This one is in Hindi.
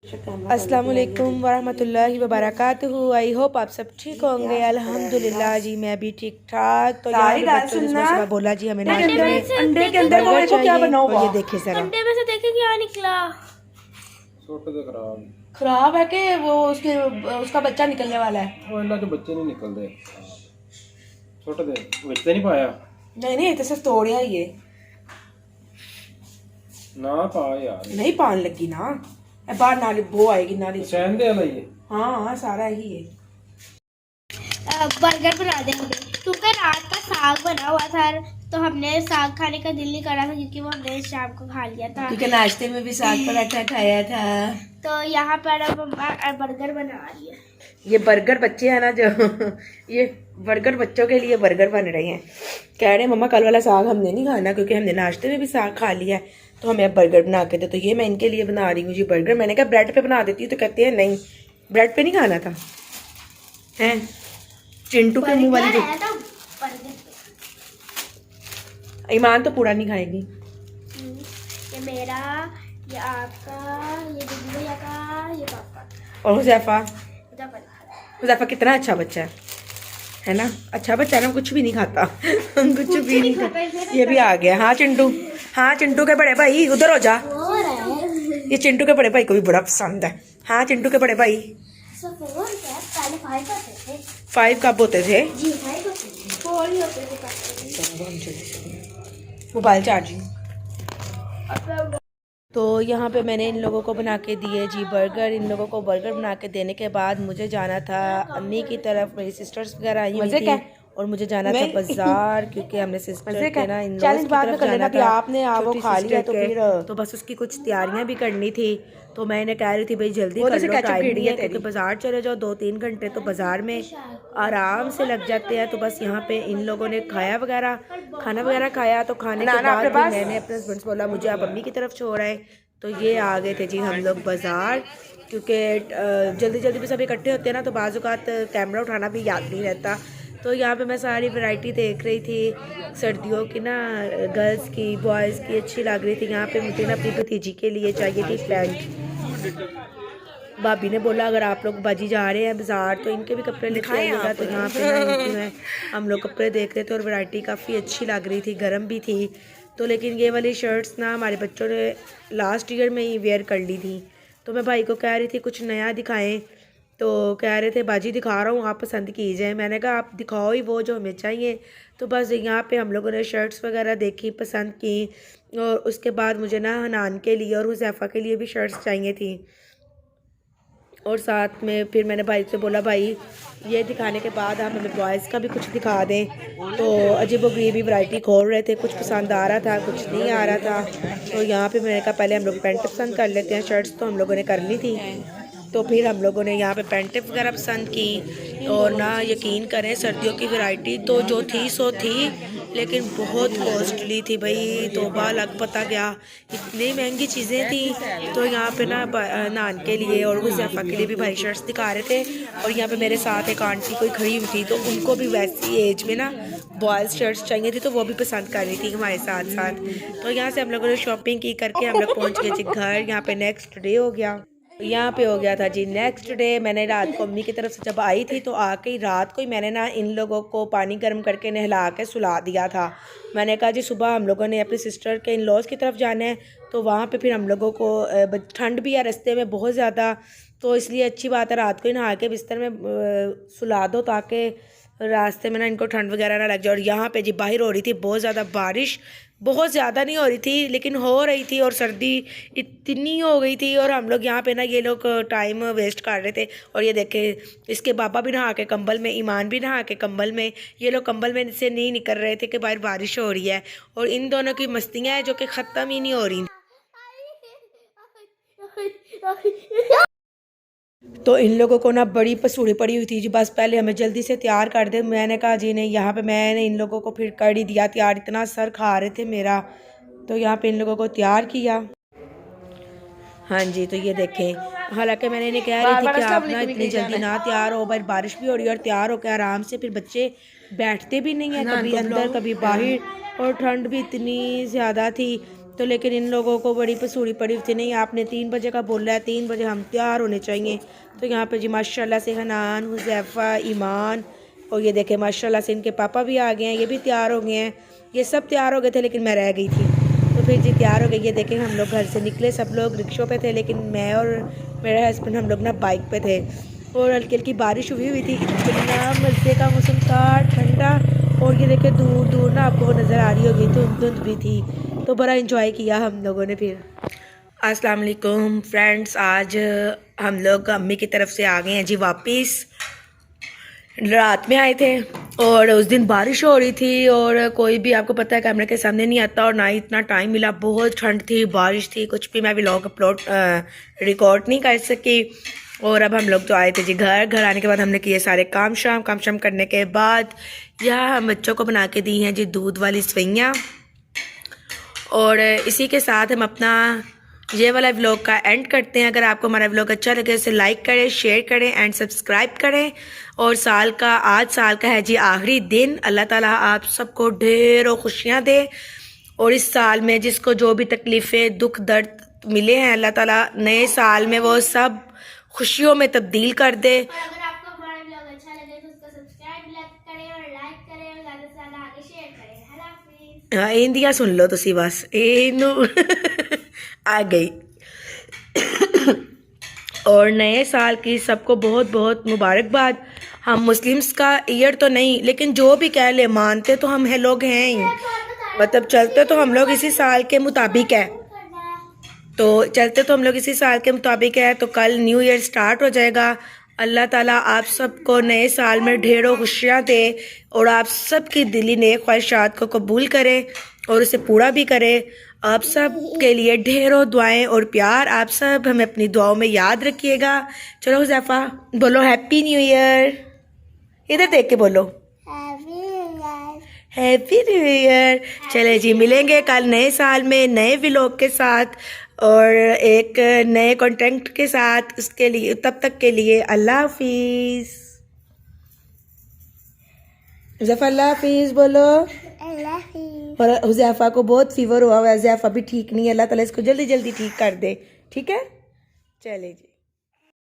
अस्सलाम वालेकुम वरहमतुल्लाहि वबरकातुहू। आई होप आप सब ठीक होंगे। अल्हम्दुलिल्लाह जी मैं भी ठीक ठाक। तो यार बच्चों ने सुबह बोला जी हमें नाश्ते में अंडे के अंदर बर्गर चाहिए। क्या बना हुआ? और ये देखे जरा अंडे में से देखे क्या निकला। खराब है कि वो उसका बच्चा निकलने वाला है। वो अल्लाह के बच्चे नहीं निकलते छोटे दे बच्चे नहीं पाया नहीं तो सिर्फ तोड़िया ही है ना पा यार नहीं पान लगी ना बाहर नाली वो आएगी नाली चैन दे वाला ये हाँ सारा ही है। बर्गर बना देंगे क्योंकि रात का साग बना हुआ था तो हमने साग खाने का दिल नहीं करा था क्योंकि वो हमने शाम को खा लिया था क्योंकि नाश्ते में भी साग पराठा खाया था। तो यहाँ पर अब बर्गर बना रही है। ये बर्गर बच्चे हैं ना जो ये बर्गर बच्चों के लिए बर्गर बन रहे हैं। कह रहे हैं मम्मा कल वाला साग हमने नहीं खाना क्योंकि हमने नाश्ते में भी साग खा लिया है तो हमें अब बर्गर बना के दे। तो ये मैं इनके लिए बना रही हूँ जी बर्गर। मैंने कहा ब्रेड पे बना देती हूँ तो कहते हैं नहीं ब्रेड पे नहीं खाना था। हैं चिंटू के मुंह वाली तो ईमान तो पूरा नहीं खाएगी। ये मेरा ये आपका ये दीदी भैया का ये पापा और हुज़ैफा का हुज़ैफा कितना अच्छा बच्चा है ना। अच्छा बच्चा ना कुछ भी नहीं खाता कुछ भी नहीं खाता। ये भी आ गया। हाँ चिंटू के बड़े भाई उधर हो जा। ये चिंटू के बड़े भाई को भी बड़ा पसंद है। हाँ चिंटू के बड़े भाई 5 कब होते थे जी 5 होते थे 4 ही होते थे मोबाइल चार्जिंग। तो यहाँ पे मैंने इन लोगों को बना के दिए जी बर्गर। इन लोगों को बर्गर बना के देने के बाद मुझे जाना था अम्मी की तरफ। मेरी सिस्टर्स वगैरह आई हुई थी और मुझे जाना था बाजार क्योंकि हमने सिस्टर के ना इन लॉज की तरफ जाना था। आपने वो खा लिया तो फिर तो बस उसकी कुछ तैयारियां भी करनी थी। तो मैंने कह रही थी भाई जल्दी कर लो टाइम नहीं है क्योंकि बाजार चले जाओ 2-3 घंटे तो बाजार में आराम से लग जाते हैं। तो बस यहाँ पे इन लोगों ने खाना वगैरह खाया। तो खाने के बाद भी मैंने अपने हस्बैंड से बोला मुझे आप अम्मी की तरफ छोड़ आए। तो ये आ गए थे जी हम लोग बाजार क्योंकि जल्दी भी सब इकट्ठे होते हैं ना तो बाज़-औक़ात कैमरा उठाना भी याद नहीं रहता। तो यहाँ पे मैं सारी वैरायटी देख रही थी सर्दियों की ना गर्ल्स की बॉयज़ की अच्छी लग रही थी। यहाँ पे मुझे ना अपनी भतीजी के लिए चाहिए थी पैंट। भाभी ने बोला अगर आप लोग बाजी जा रहे हैं बाज़ार तो इनके भी कपड़े लेके आइएगा। तो यहाँ पे ना इनकी मैं हम लोग कपड़े देख रहे थे और वैरायटी काफ़ी अच्छी लग रही थी गर्म भी थी। तो लेकिन ये वाली शर्ट्स ना हमारे बच्चों ने लास्ट ईयर में ही वेयर कर ली थी। तो मैं भाई को कह रही थी कुछ नया दिखाएं तो कह रहे थे बाजी दिखा रहा हूँ आप पसंद कीजिए। मैंने कहा आप दिखाओ ही वो जो हमें चाहिए। तो बस यहाँ पे हम लोगों ने शर्ट्स वगैरह देखी पसंद की और उसके बाद मुझे ना हनान के लिए और हुज़ैफा के लिए भी शर्ट्स चाहिए थी। और साथ में फिर मैंने भाई से बोला भाई ये दिखाने के बाद आप हमें बॉयज़ का भी कुछ दिखा दें। तो अजीबोगरीबी वैरायटी खोल रहे थे कुछ पसंद आ रहा था कुछ नहीं आ रहा था। तो यहाँ पे मैंने कहा पहले हम लोग पैंट पसंद कर लेते हैं। शर्ट्स तो हम लोगों ने करनी थी तो फिर हम लोगों ने यहाँ पे पैंटें वगैरह पसंद की। और ना यकीन करें सर्दियों की वैरायटी तो जो थी सो थी लेकिन बहुत कॉस्टली थी भाई। तौबा लग पता गया इतनी महंगी चीज़ें थी। तो यहाँ पे ना नान के लिए और हुज़ैफा के लिए भी भाई शर्ट्स दिखा रहे थे। और यहाँ पे मेरे साथ एक आंटी कोई खड़ी हुई थी तो उनको भी वैसी एज में ना बॉयज़ शर्ट्स चाहिए थी तो वो भी पसंद कर रही थी हमारे साथ साथ। तो यहाँ से हम लोगों ने शॉपिंग की करके हम लोग पहुँच गए जी घर। यहाँ पे नेक्स्ट डे हो गया। यहाँ पे हो गया था जी नेक्स्ट डे। मैंने रात को अम्मी की तरफ से जब आई थी तो आके ही रात को ही मैंने ना इन लोगों को पानी गर्म करके नहला के सुला दिया था। मैंने कहा जी सुबह हम लोगों ने अपनी सिस्टर के इन लॉज की तरफ जाना है तो वहाँ पे फिर हम लोगों को ठंड भी है रास्ते में बहुत ज़्यादा। तो इसलिए अच्छी बात है रात को ही नहा के बिस्तर में सुला दो ताकि रास्ते में ना इनको ठंड वगैरह ना लग जाए। और यहाँ पे जी बाहर हो रही थी बहुत ज़्यादा बारिश। बहुत ज़्यादा नहीं हो रही थी लेकिन हो रही थी और सर्दी इतनी हो गई थी। और हम लोग यहाँ पे ना ये लोग टाइम वेस्ट कर रहे थे। और ये देखे इसके पापा भी नहा के कंबल में ईमान भी नहा के कंबल में। ये लोग कंबल में से नहीं निकल रहे थे कि बाहर बारिश हो रही है। और इन दोनों की मस्तियाँ हैं जो कि ख़त्म ही नहीं हो रही। तो इन लोगों को ना बड़ी पसूड़ी पड़ी हुई थी जी बस पहले हमें जल्दी से तैयार कर दे। मैंने कहा जी नहीं यहाँ पे मैंने इन लोगों को फिर कर ही दिया तैयार। इतना सर खा रहे थे मेरा। तो यहाँ पे इन लोगों को तैयार किया। हाँ जी तो ये देखें हालांकि मैंने इन्हें कह रही थी कि आप ना इतनी जल्दी ना तैयार हो भाई बारिश भी हो रही है और तैयार होकर आराम से फिर बच्चे बैठते भी नहीं हैं कभी अंदर कभी बाहर। और ठंड भी इतनी ज़्यादा थी तो लेकिन इन लोगों को बड़ी पसूड़ी पड़ी थी, नहीं आपने 3 बजे का बोला है, 3 बजे हम तैयार होने चाहिए। तो यहाँ पे जी माशाल्लाह से हनान, हुज़ैफ़ा, ईमान और ये देखे माशाल्लाह से इनके पापा भी आ गए हैं, ये भी तैयार हो गए हैं। ये सब तैयार हो गए थे लेकिन मैं रह गई थी, तो फिर जी तैयार हो गई। ये देखें हम लोग घर से निकले, सब लोग रिक्शों पे थे लेकिन मैं और मेरे हस्बैंड हम लोग ना बाइक पे थे। और हल्की हल्की बारिश हुई थी, इतना मज़े का मौसम था, ठंडा। और ये देखे दूर दूर ना आपको नज़र आ रही होगी, धुंध धुंध भी थी, तो बड़ा इंजॉय किया हम लोगों ने। फिर अस्सलाम वालेकुम फ्रेंड्स, आज हम लोग अम्मी की तरफ से आ गए हैं जी वापस। रात में आए थे और उस दिन बारिश हो रही थी और कोई भी आपको पता है कैमरे के सामने नहीं आता और ना ही इतना टाइम मिला, बहुत ठंड थी, बारिश थी, कुछ भी मैं व्लॉग अपलोड रिकॉर्ड नहीं कर सकी। और अब हम लोग तो आए थे जी घर आने के बाद हमने किए सारे काम शाम करने के बाद यहाँ हम बच्चों को बना के दी हैं जी दूध वाली सवैयाँ। और इसी के साथ हम अपना ये वाला व्लॉग का एंड करते हैं। अगर आपको हमारा व्लॉग अच्छा लगे तो लाइक करें, शेयर करें एंड सब्सक्राइब करें। और आज साल का है जी आखिरी दिन। अल्लाह ताला आप सबको ढेरों खुशियाँ दे और इस साल में जिसको जो भी तकलीफ़ें दुख दर्द मिले हैं अल्लाह ताला नए साल में वो सब खुशियों में तब्दील कर दे। और अगर आपको हमारा व्लॉग अच्छा लगे तो उसको सब्सक्राइब करें और लाइक करें और ज़्यादा से ज़्यादा आगे शेयर करें। अल्लाह हाफिज़। हाँ इंदिया सुन लो तुसी बस इनू आ गई। और नए साल की सबको बहुत बहुत मुबारकबाद। हम मुस्लिम्स का ईयर तो नहीं लेकिन जो भी कह ले मानते तो हम है लोग हैं ही, मतलब चलते तो हम लोग इसी साल के मुताबिक है, इसी साल के मुताबिक है। तो कल न्यू ईयर स्टार्ट हो जाएगा। अल्लाह ताला आप सबको नए साल में ढेरों खुशियाँ दे और आप सब की दिली नेक ख्वाहिशात को कबूल करे और उसे पूरा भी करे। आप सब के लिए ढेरों दुआएं और प्यार। आप सब हमें अपनी दुआओं में याद रखिएगा। चलो हुज़ैफ़ा बोलो हैप्पी न्यू ईयर, इधर देख के बोलो हैप्पी न्यू ईयर। चले जी मिलेंगे कल नए साल में नए व्लॉग के साथ और एक नए कंटेंट के साथ। उसके लिए तब तक के लिए अल्लाह हाफिज़। हुज़ैफ़ा अल्लाह हाफिज़ बोलो। और हुज़ैफ़ा को बहुत फीवर हुआ है, हुज़ैफ़ा भी ठीक नहीं है, अल्लाह ताला इसको जल्दी जल्दी ठीक कर दे, ठीक है। चले जी।